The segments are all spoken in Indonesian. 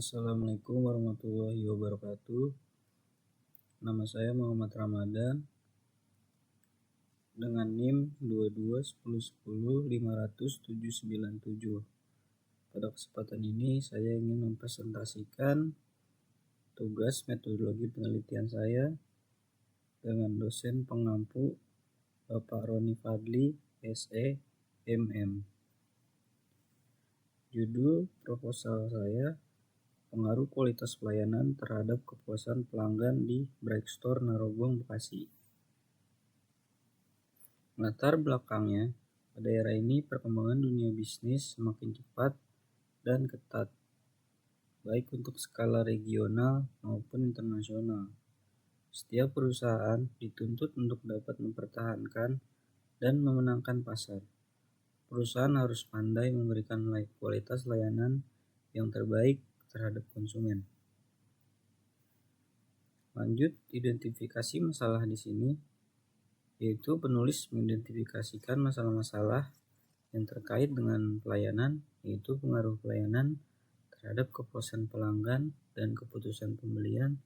Assalamualaikum warahmatullahi wabarakatuh. Nama saya Muhammad Ramadan dengan NIM 221010500797. Pada kesempatan ini saya ingin mempresentasikan tugas metodologi penelitian saya dengan dosen pengampu Bapak Roni Fadli, SE, MM. Judul proposal saya, pengaruh kualitas pelayanan terhadap kepuasan pelanggan di Brightstore Narogong, Bekasi. Latar belakangnya, pada era ini perkembangan dunia bisnis semakin cepat dan ketat, baik untuk skala regional maupun internasional. Setiap perusahaan dituntut untuk dapat mempertahankan dan memenangkan pasar. Perusahaan harus pandai memberikan kualitas layanan yang terbaik terhadap konsumen. Lanjut, identifikasi masalah di sini, yaitu penulis mengidentifikasikan masalah-masalah yang terkait dengan pelayanan, yaitu pengaruh pelayanan terhadap kepuasan pelanggan dan keputusan pembelian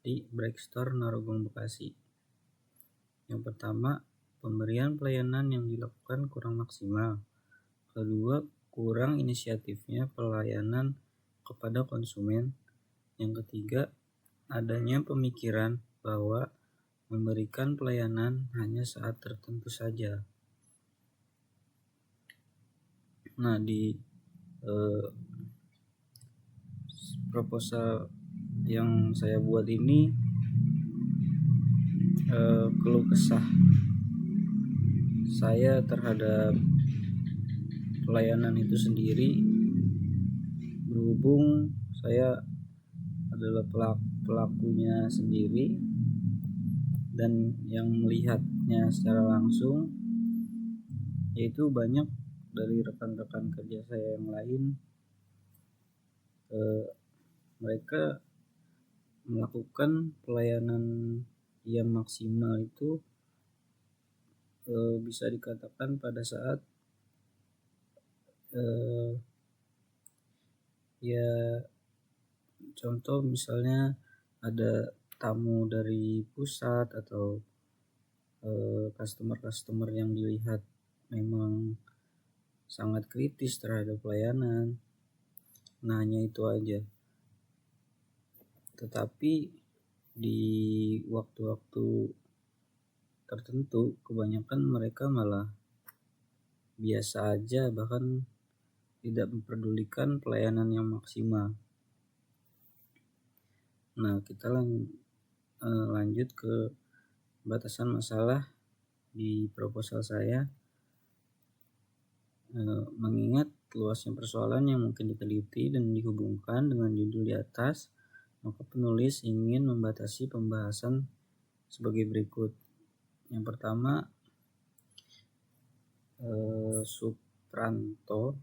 di Brightstore Narogong, Bekasi. Yang pertama, pemberian pelayanan yang dilakukan kurang maksimal. Kedua, kurang inisiatifnya pelayanan kepada konsumen. Yang ketiga, adanya pemikiran bahwa memberikan pelayanan hanya saat tertentu saja. Nah, di proposal yang saya buat ini keluh kesah saya terhadap pelayanan itu sendiri, berhubung saya adalah pelakunya sendiri dan yang melihatnya secara langsung, yaitu banyak dari rekan-rekan kerja saya yang lain, mereka melakukan pelayanan yang maksimal itu bisa dikatakan pada saat contoh misalnya ada tamu dari pusat atau customer yang dilihat memang sangat kritis terhadap pelayanan. Nah, hanya itu aja. Tetapi di waktu-waktu tertentu kebanyakan mereka malah biasa aja, bahkan tidak memperdulikan pelayanan yang maksimal. Nah, kita lanjut ke batasan masalah di proposal saya. Mengingat luasnya persoalan yang mungkin diteliti dan dihubungkan dengan judul di atas, maka penulis ingin membatasi pembahasan sebagai berikut. Yang pertama, Supranto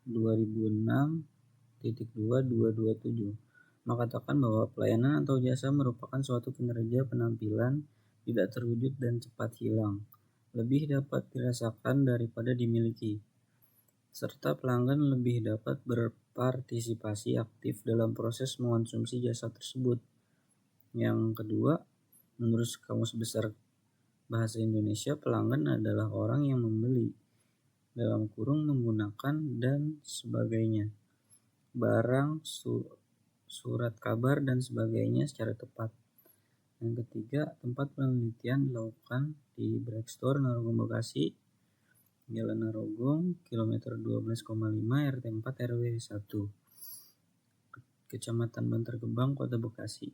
2006.2227 mengatakan bahwa pelayanan atau jasa merupakan suatu kinerja penampilan tidak terwujud dan cepat hilang, lebih dapat dirasakan daripada dimiliki, serta pelanggan lebih dapat berpartisipasi aktif dalam proses mengonsumsi jasa tersebut. Yang kedua, menurut Kamus Besar Bahasa Indonesia, pelanggan adalah orang yang membeli (menggunakan dan sebagainya) barang, surat kabar dan sebagainya secara tepat. Yang ketiga, tempat penelitian dilakukan di Brightstore Narogong, Bekasi, Jalan Narogong, kilometer 12,5, RT 4 RW 1, Kecamatan Bantar Gebang, Kota Bekasi.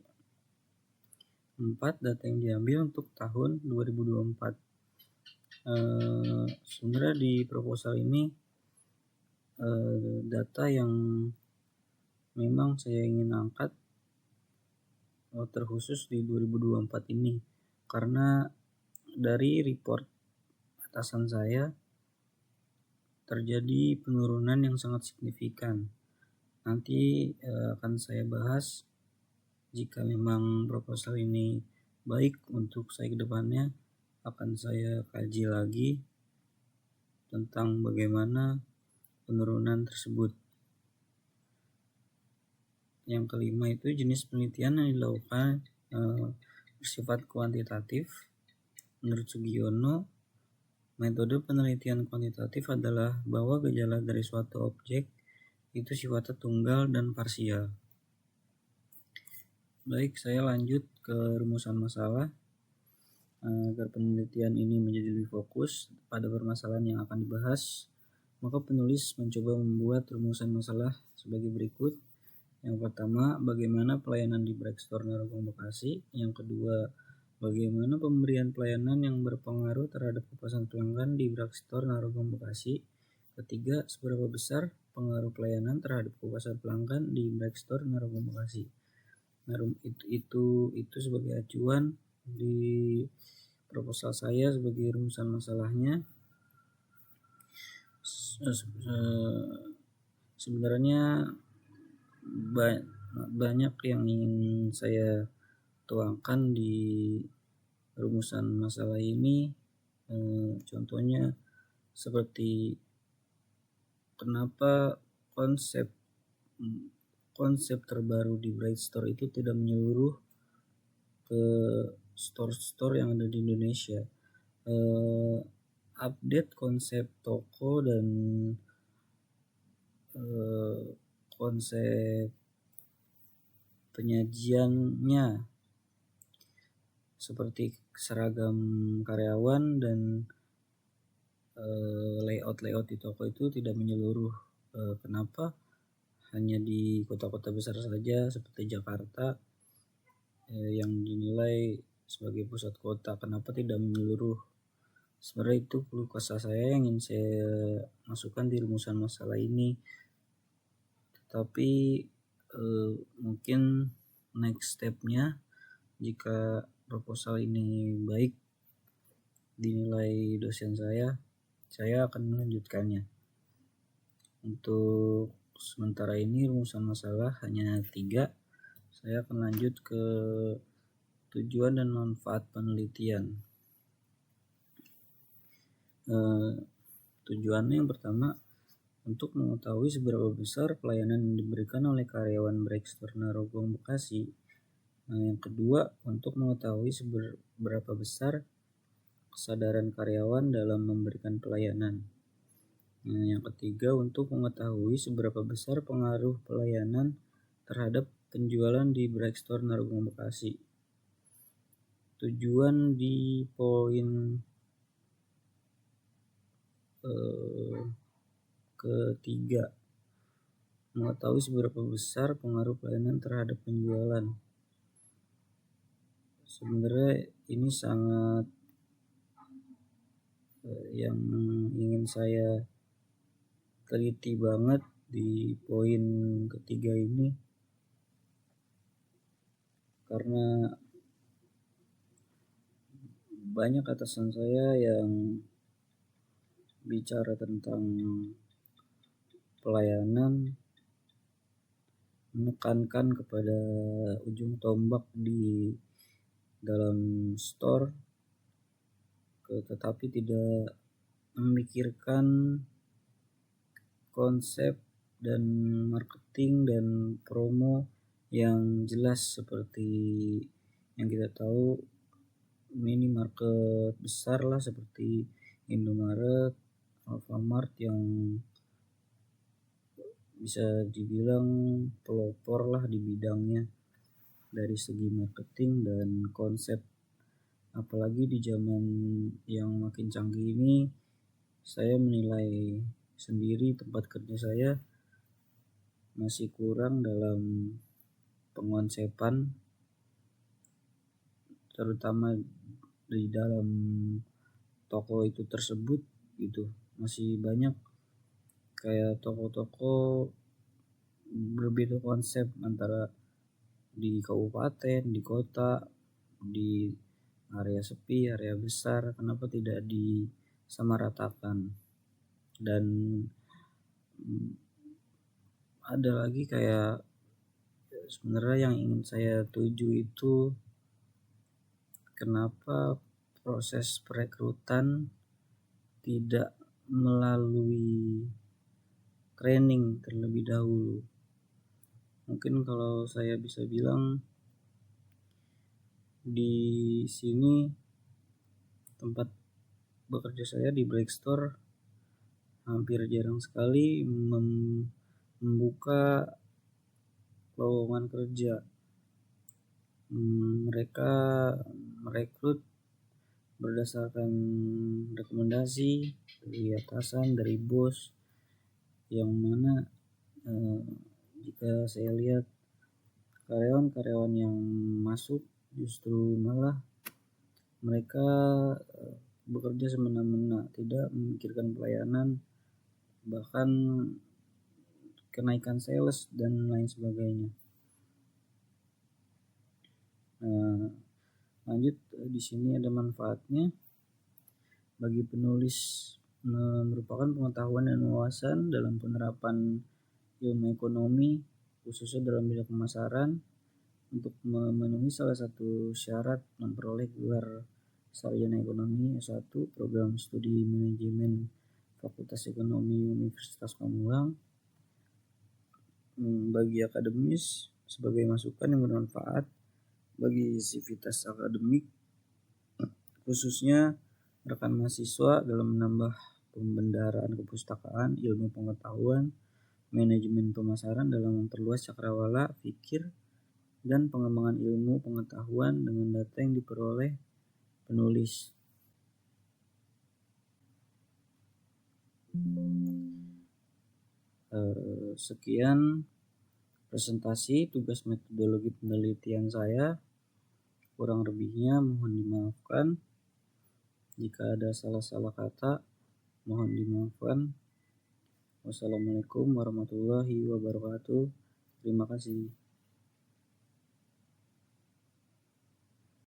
4. Data yang diambil untuk tahun 2024. Sebenarnya di proposal ini data yang memang saya ingin angkat terkhusus di 2024 ini, karena dari report atasan saya terjadi penurunan yang sangat signifikan. Nanti akan saya bahas jika memang proposal ini baik untuk saya ke depannya, akan saya kaji lagi tentang bagaimana penurunan tersebut. Yang kelima itu jenis penelitian yang dilakukan bersifat kuantitatif. Menurut Sugiono, metode penelitian kuantitatif adalah bahwa gejala dari suatu objek itu sifatnya tunggal dan parsial. Baik, saya lanjut ke rumusan masalah. Agar penelitian ini menjadi lebih fokus pada permasalahan yang akan dibahas, maka penulis mencoba membuat rumusan masalah sebagai berikut. Yang pertama, bagaimana pelayanan di Breakstore Narogong Bekasi. Yang kedua, bagaimana pemberian pelayanan yang berpengaruh terhadap kepuasan pelanggan di Breakstore Narogong Bekasi. Ketiga, seberapa besar pengaruh pelayanan terhadap kepuasan pelanggan di Breakstore Narogong Bekasi. Nah, itu sebagai acuan di proposal saya sebagai rumusan masalahnya. Sebenarnya banyak yang ingin saya tuangkan di rumusan masalah ini. Contohnya seperti kenapa konsep terbaru di Bright Store itu tidak menyeluruh ke store-store yang ada di Indonesia. Update konsep toko dan konsep penyajiannya seperti seragam karyawan dan layout di toko itu tidak menyeluruh. Kenapa hanya di kota-kota besar saja seperti Jakarta yang dinilai sebagai pusat kota, kenapa tidak menyeluruh? Sebenarnya itu keluh kesah saya yang ingin saya masukkan di rumusan masalah ini. Tetapi mungkin next stepnya, jika proposal ini baik dinilai dosen saya akan melanjutkannya. Untuk sementara ini rumusan masalah hanya 3. Saya akan lanjut ke tujuan dan manfaat penelitian. Tujuannya yang pertama, untuk mengetahui seberapa besar pelayanan yang diberikan oleh karyawan Breakstore Narogong Bekasi. Yang kedua, untuk mengetahui seberapa besar kesadaran karyawan dalam memberikan pelayanan. Yang ketiga, untuk mengetahui seberapa besar pengaruh pelayanan terhadap penjualan di Breakstore Narogong Bekasi. Tujuan di poin ketiga, mengetahui seberapa besar pengaruh pelayanan terhadap penjualan. Sebenarnya ini sangat yang ingin saya teliti banget di poin ketiga ini, karena banyak atasan saya yang bicara tentang pelayanan, menekankan kepada ujung tombak di dalam store, tetapi tidak memikirkan konsep dan marketing dan promo yang jelas. Seperti yang kita tahu, minimarket besar lah seperti Indomaret, Alfamart yang bisa dibilang pelopor lah di bidangnya dari segi marketing dan konsep. Apalagi di zaman yang makin canggih ini, saya menilai sendiri tempat kerja saya masih kurang dalam pengonsepan, terutama di dalam toko itu tersebut gitu. Masih banyak kayak toko-toko berbeda konsep antara di kabupaten, di kota, di area sepi, area besar. Kenapa tidak disamaratakan? Dan ada lagi kayak sebenarnya yang ingin saya tuju itu, kenapa proses perekrutan tidak melalui training terlebih dahulu. Mungkin kalau saya bisa bilang di sini tempat bekerja saya di Blackstore hampir jarang sekali membuka lowongan kerja. Mereka merekrut berdasarkan rekomendasi dari atasan, dari bos, yang mana jika saya lihat karyawan-karyawan yang masuk justru malah mereka bekerja semena-mena, tidak memikirkan pelayanan, bahkan kenaikan sales dan lain sebagainya. Lanjut, di sini ada manfaatnya bagi penulis, merupakan pengetahuan dan wawasan dalam penerapan ilmu ekonomi, khususnya dalam bidang pemasaran, untuk memenuhi salah satu syarat memperoleh gelar sarjana ekonomi S1 program studi manajemen Fakultas Ekonomi Universitas Pamulang. Bagi akademis, sebagai masukan yang bermanfaat bagi sivitas akademik, khususnya rekan mahasiswa dalam menambah pembendaharaan kepustakaan, ilmu pengetahuan, manajemen pemasaran dalam memperluas cakrawala pikir, dan pengembangan ilmu pengetahuan dengan data yang diperoleh penulis. Sekian presentasi tugas metodologi penelitian saya. Kurang lebihnya mohon dimaafkan. Jika ada salah-salah kata, mohon dimaafkan. Wassalamualaikum warahmatullahi wabarakatuh. Terima kasih.